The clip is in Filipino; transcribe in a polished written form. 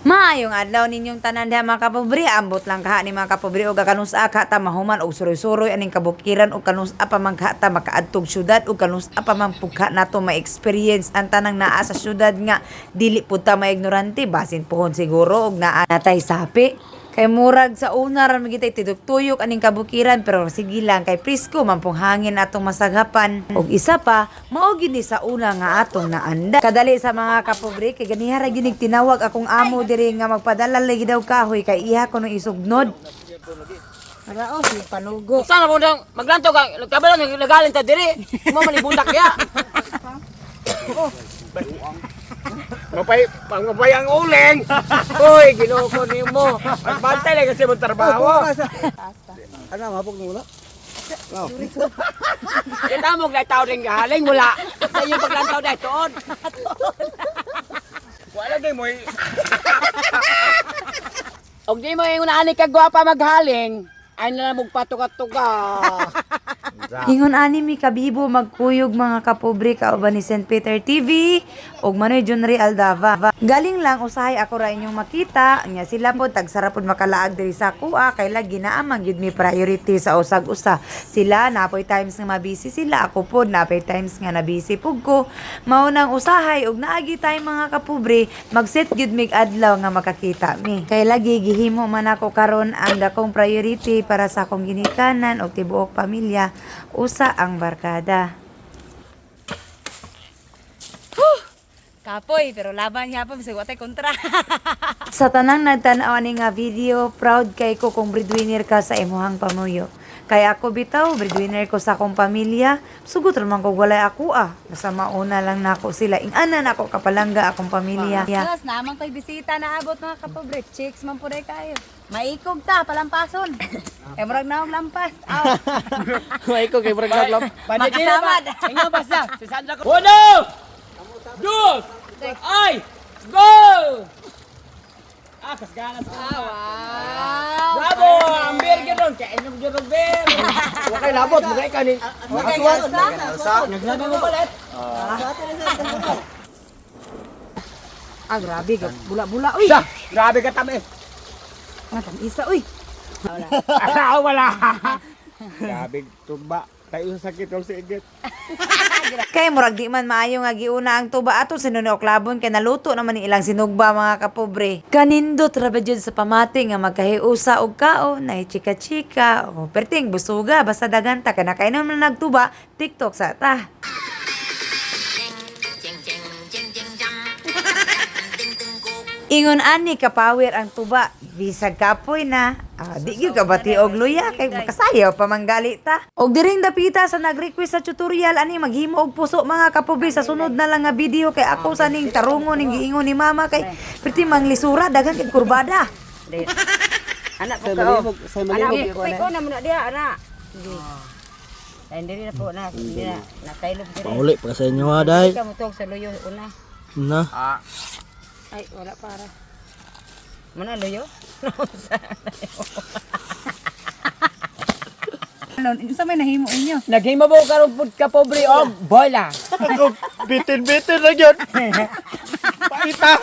Maayong adlaw ninyong tanan diha mga kapobre, ambot lang kaha ni mga kapobre o kanusa ka ta mahuman og suroy-suroy aning kabukiran o kanusa pa man ka ta makaadtog syudad o kanusa pa man pugka nato ma-experience ang tanang naa sa syudad nga dili pud ta maignorante basin pohon siguro og naa natay sapi. Kay murag sa una ra magitay tiduk-tuyok aning kabukiran pero sige lang kay presko man pong hangin atong masaghapan. Og isa pa, mao gini sa una nga atong naanda. Kadali sa mga kapobre kay ganiha ra ginig tinawag akong amo diri nga magpadala lagi daw kahoy kay iha ko no isugnod. Ara si panugo. Sana mo dang maglantaw ka, kabalo nagagalin ta diri. Mo man ibundak ya. Mapay ang uling. Uy, ginoko nimo. Magbantay lang kasi mong trabaho. Ano, mapog mula? Kita mo na tao rin galing mula. Sa iyo paglantaw na tuon. Wala din mo. Og di mo yung naani ka gwapa maghaling, ay na magpatukat-tuka. Ingon ani mi kabibo magkuyog mga kapobre kauban ni St. Peter TV ug Manoy Junri Aldava. Galing lang usahay ako ra inyong makita nya sila pod tagsara pod makalaag diri sa kuha kay lagi naa man gyud mi priority sa usag-usa. Sila napoy times nga mabisi sila, ako pod napoy times nga nabisi pug ko. Mao nang usahay ug naagi tay mga kapobre magset gyud mig adlaw nga makakita mi. Kay lagi gihimo man ako karon ang dakong priority para sa akong ginikanan ug tibuok pamilya. Usa ang barkada. Kapoy, pero laban niya pa, bisag watay kontra. Sa tanang nagtanaw ni nga video, proud kay ko kung breadwinner ka sa imuhang pamuyo. Kaya ako bitaw, breadwinner ko sa akong pamilya. Sugot naman ko walay ako Basta mauna lang nako sila. Ingana nako kapalangga akong pamilya. Tapos naman ko'y bisita na abot mga kapobre. Chicks man po kayo. Maikog ta, palampason. Kaya murag na lampas. Maikog kay brag lampas. Makasamad. Inyo basta. Si Sandra ko. Uno! Dos! Ay! Go! Kasgana sa Wow! Bravo! Ang burger doon! Kaya inyong burger! Huwag kayo labot! Magay ka ni... Nagsabi mo palit! Grabe ka. Bula-bula, uy! Grabe ka tami! Isa, uy! Wala! Grabe tuba! Tayo sa sakit ng sigit! Kay murag di man maayo nga giuna ang tuba ato sinuno klabon kay naluto naman ni ilang sinugba mga kapobre. Kanindot ra ba jud sa pamati nga magkahiusa og kao na chika-chika o perting busuga basta daganta kana kainom na nagtuba TikTok sa ta. Ingon ani kapower ang tuba bisag kapoy na di gyud ka bati og luya kay makasayaw pa manggali ta. Og diring dapita sa nag-request sa tutorial ani maghimo og puso mga kapobre sa sunod na lang nga video kay ako sa ning tarungon ning giingon ni mama kay pretty manglisura dagan kay kurbada. Anak Sa po ka. malibog, sa malibog. Ko na muna dia, anak. Lain diri na po na. Hindi na. Nakailog diri. Pauli pa sa inyo day. Ikaw mo tuwag sa luyo una. Na. Ay, wala para. Mana luyo? Ano, sa may nahimo inyo? Naghimo mo karon pud ka pobre og bola! Ako bitin-bitin lang yun. Paita.